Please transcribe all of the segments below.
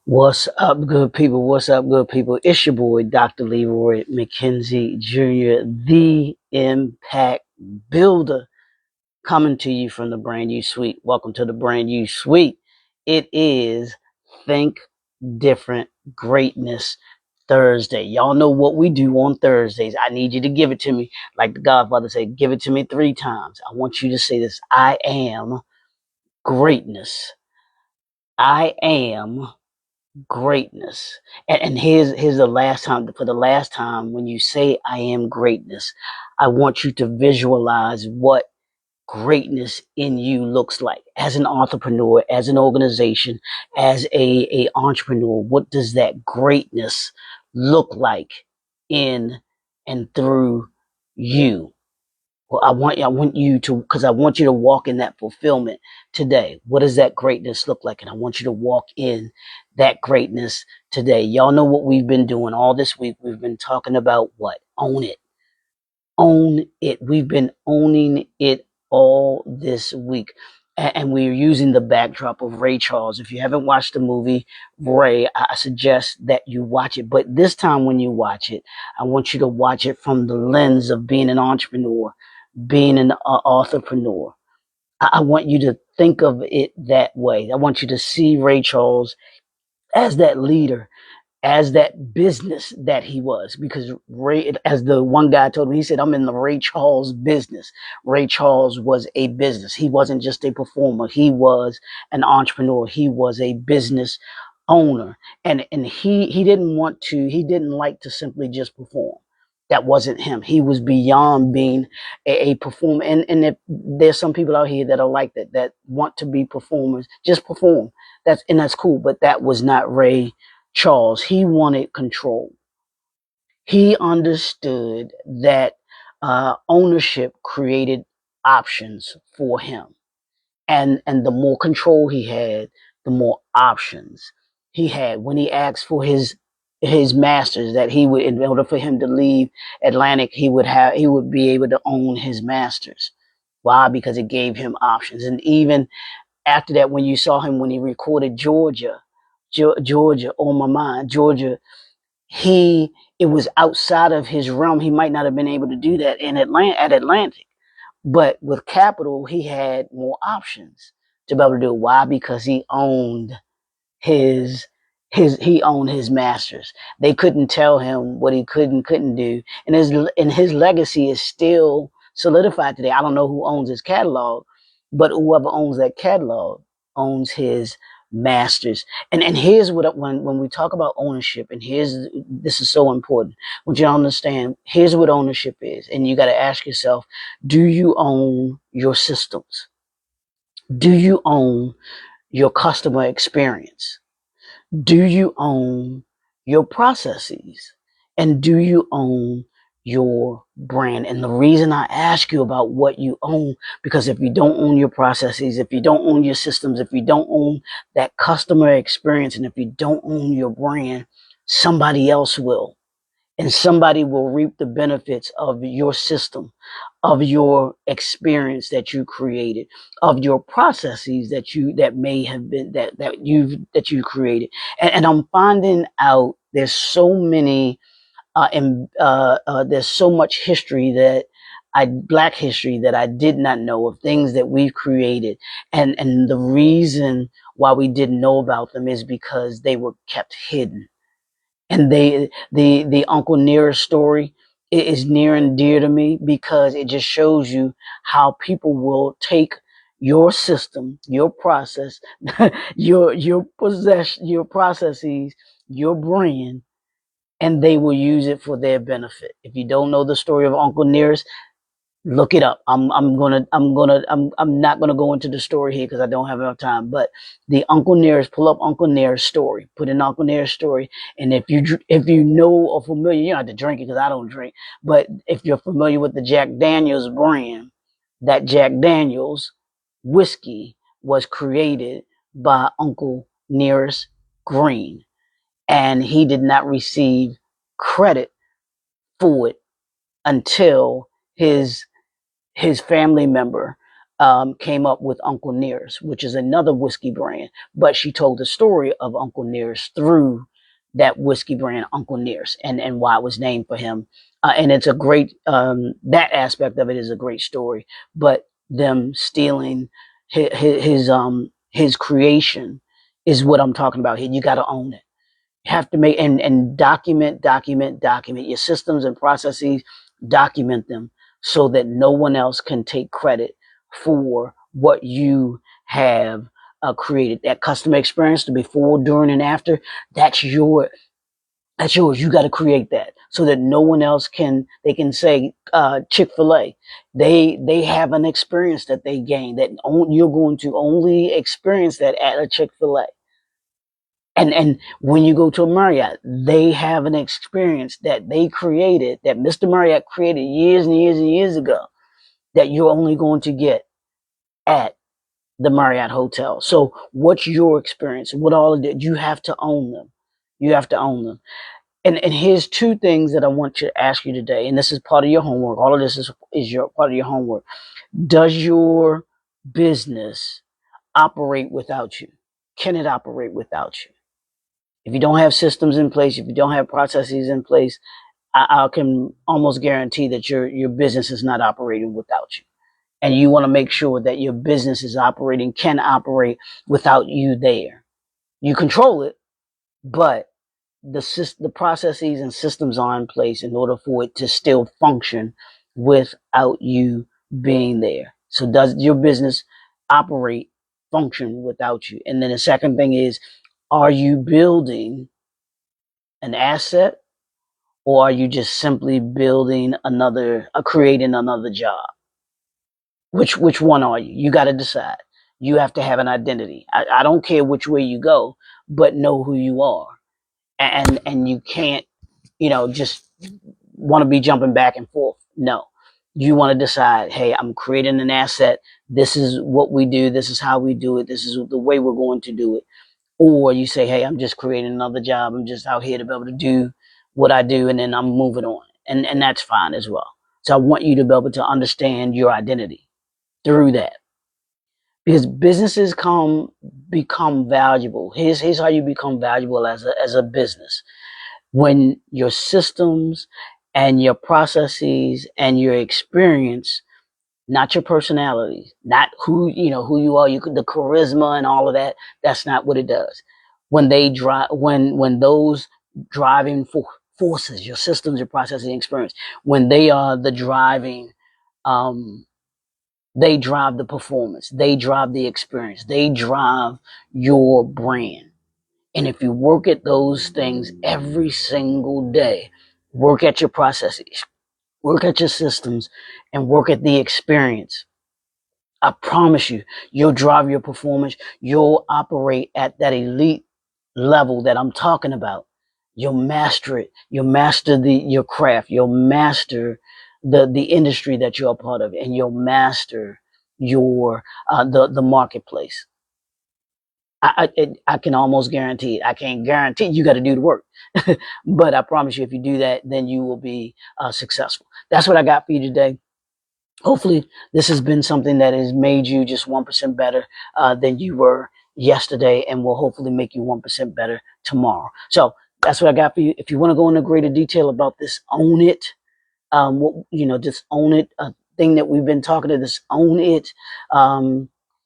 What's up, good people? What's up, good people? It's your boy, Dr. Leroy McKenzie Jr., the Impact Builder, coming to you from the brand new suite. Welcome to the brand new suite. It is Think Different Greatness Thursday. Y'all know what we do on Thursdays. I need you to give it to me. Like the Godfather said, give it to me 3 times. I want you to say this: I am greatness. I am greatness. And here's the last time, for the last time, when you say I am greatness, I want you to visualize what greatness in you looks like as an entrepreneur, as an organization, as a entrepreneur. What does that greatness look like in and through you? Well, I want you to, because I want you to walk in that fulfillment today. What does that greatness look like? And I want you to walk in that greatness today. Y'all know what we've been doing all this week. We've been talking about what? Own it. Own it. We've been owning it all this week. And we're using the backdrop of Ray Charles. If you haven't watched the movie Ray, I suggest that you watch it. But this time when you watch it, I want you to watch it from the lens of being an entrepreneur, being an entrepreneur. I want you to think of it that way. I want you to see Ray Charles as that leader, as that business that he was. Because Ray, as the one guy told me, he said, I'm in the Ray Charles business. Ray Charles was a business. He wasn't just a performer. He was an entrepreneur. He was a business owner. And he didn't like to simply just perform. That wasn't him. He was beyond being a performer. And if there's some people out here that are like that, that want to be performers, just perform. That's cool. But that was not Ray Charles. He wanted control. He understood that ownership created options for him, and the more control he had, the more options he had. When he asked for his masters, that he would, in order for him to leave Atlantic, he would be able to own his masters. Why? Because it gave him options. And even after that, when you saw him when he recorded Georgia on my mind, Georgia, he it was outside of his realm. He might not have been able to do that in Atlantic, but with Capital, he had more options to be able to do it. Why? Because he owned his he owned his masters. They couldn't tell him what he couldn't do, and his legacy is still solidified today. I don't know who owns his catalog, but whoever owns that catalog owns his masters. And here's what, when we talk about ownership, and this is so important. What you understand, here's what ownership is, and you got to ask yourself: do you own your systems? Do you own your customer experience? Do you own your processes? And do you own your brand? And the reason I ask you about what you own, because if you don't own your processes, if you don't own your systems, if you don't own that customer experience, and if you don't own your brand, somebody else will. And somebody will reap the benefits of your system, of your experience that you created, of your processes that may have been that you created. And I'm finding out there's so much history Black history that I did not know, of things that we've created. And the reason why we didn't know about them is because they were kept hidden. And the Uncle Nearest story is near and dear to me, because it just shows you how people will take your system, your process, your processes, your brand, and they will use it for their benefit. If you don't know the story of Uncle Nearest, look it up. I'm not gonna go into the story here because I don't have enough time. But the Uncle Nearest, pull up Uncle Nearest story, put in Uncle Nearest story, and if you know or familiar, you don't have to drink it because I don't drink. But if you're familiar with the Jack Daniels brand, that Jack Daniels whiskey was created by Uncle Nearest Green, and he did not receive credit for it until his family member came up with Uncle Nearest, which is another whiskey brand. But she told the story of Uncle Nearest through that whiskey brand, Uncle Nearest, and why it was named for him. And it's a great, that aspect of it is a great story. But them stealing his creation is what I'm talking about here. You got to own it. You have to make and document your systems and processes, document them so that no one else can take credit for what you have created. That customer experience, the before, during, and after, that's your that's yours. You got to create that so that no one else can. They can say Chick-fil-A. They have an experience that they gain that you're going to only experience that at a Chick-fil-A. And when you go to a Marriott, they have an experience that they created, that Mr. Marriott created years and years and years ago, that you're only going to get at the Marriott Hotel. So what's your experience? What all of that? You have to own them. You have to own them. And here's two things that I want to ask you today, and this is part of your homework. All of this is your part of your homework. Does your business operate without you? Can it operate without you? If you don't have systems in place, if you don't have processes in place, I can almost guarantee that your business is not operating without you. And you want to make sure that your business is operating, can operate without you there. You control it, but the processes and systems are in place in order for it to still function without you being there. So does your business operate, function without you? And then the second thing is, are you building an asset, or are you just simply building creating another job? Which one are you? You got to decide. You have to have an identity. I don't care which way you go, but know who you are. And you can't, just want to be jumping back and forth. No, you want to decide, hey, I'm creating an asset. This is what we do. This is how we do it. This is the way we're going to do it. Or you say, hey, I'm just creating another job. I'm just out here to be able to do what I do, and then I'm moving on. And that's fine as well. So I want you to be able to understand your identity through that. Because businesses become valuable. Here's how you become valuable as a business. When your systems and your processes and your experience, not your personality, not who you are, the charisma and all of that. That's not what it does. When they drive, when those driving forces, your systems, your processing experience, when they are the driving, they drive the performance, they drive the experience, they drive your brand. And if you work at those things every single day, work at your processes, work at your systems, and work at the experience, I promise you, you'll drive your performance. You'll operate at that elite level that I'm talking about. You'll master it. You'll master your craft. You'll master the industry that you're a part of, and you'll master your the marketplace. I can almost guarantee it. I can't guarantee you got to do the work, but I promise you, if you do that, then you will be successful. That's what I got for you today. Hopefully this has been something that has made you just 1% better than you were yesterday, and will hopefully make you 1% better tomorrow. So that's what I got for you. If you want to go into greater detail about this, own it. Just own it. A thing that we've been talking to, this own it.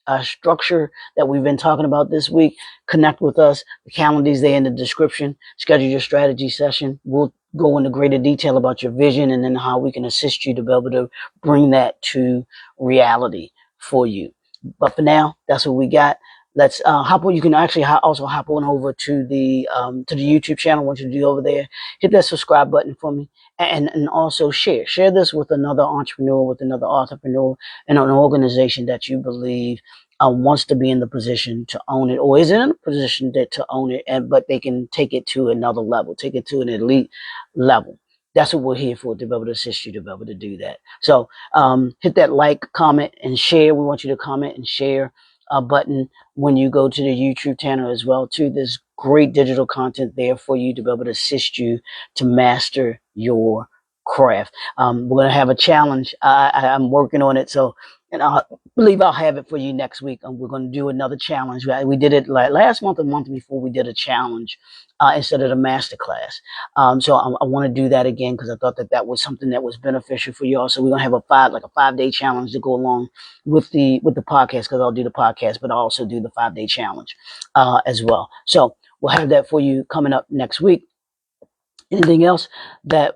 A structure that we've been talking about this week. Connect with us. The calendar's there in the description. Schedule your strategy session. We'll go into greater detail about your vision, and then how we can assist you to be able to bring that to reality for you. But for now, that's what we got. Let's hop on. You can actually also hop on over to the YouTube channel. I want you to do over there. Hit that subscribe button for me, and also share this with another entrepreneur, with another entrepreneur, and an organization that you believe wants to be in the position to own it, or is in a position to own it, but they can take it to another level, take it to an elite level. That's what we're here for, to be able to assist you to be able to do that. So hit that like, comment, and share. We want you to comment and share button when you go to the YouTube channel as well too. There's great digital content there for you to be able to assist you to master your craft. We're going to have a challenge. I'm working on it. So And I believe I'll have it for you next week. And we're going to do another challenge. We did it last month, a month before we did a challenge instead of the master class. So I want to do that again because I thought that was something that was beneficial for you all. So we're going to have a 5-day challenge to go along with the podcast, because I'll do the podcast, but I'll also do the 5-day challenge as well. So we'll have that for you coming up next week. Anything else that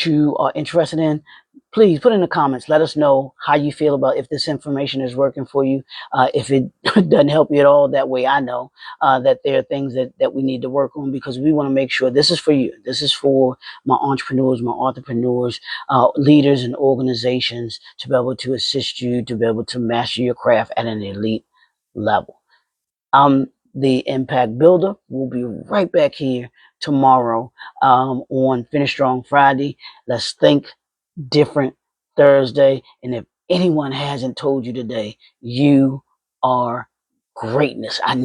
you are interested in, please put in the comments. Let us know how you feel about if this information is working for you. If it doesn't help you at all, that way I know that there are things that we need to work on, because we want to make sure this is for you. This is for my entrepreneurs, my entrepreneurs, leaders and organizations, to be able to assist you to be able to master your craft at an elite level. The Impact Builder. We'll be right back here tomorrow on Finish Strong Friday. Let's Think Different Thursday. And if anyone hasn't told you today, you are greatness. I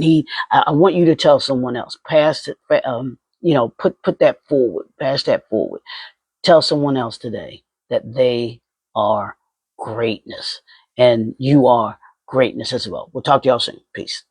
want you to tell someone else. Pass it, put that forward. Pass that forward. Tell someone else today that they are greatness, and you are greatness as well. We'll talk to y'all soon. Peace.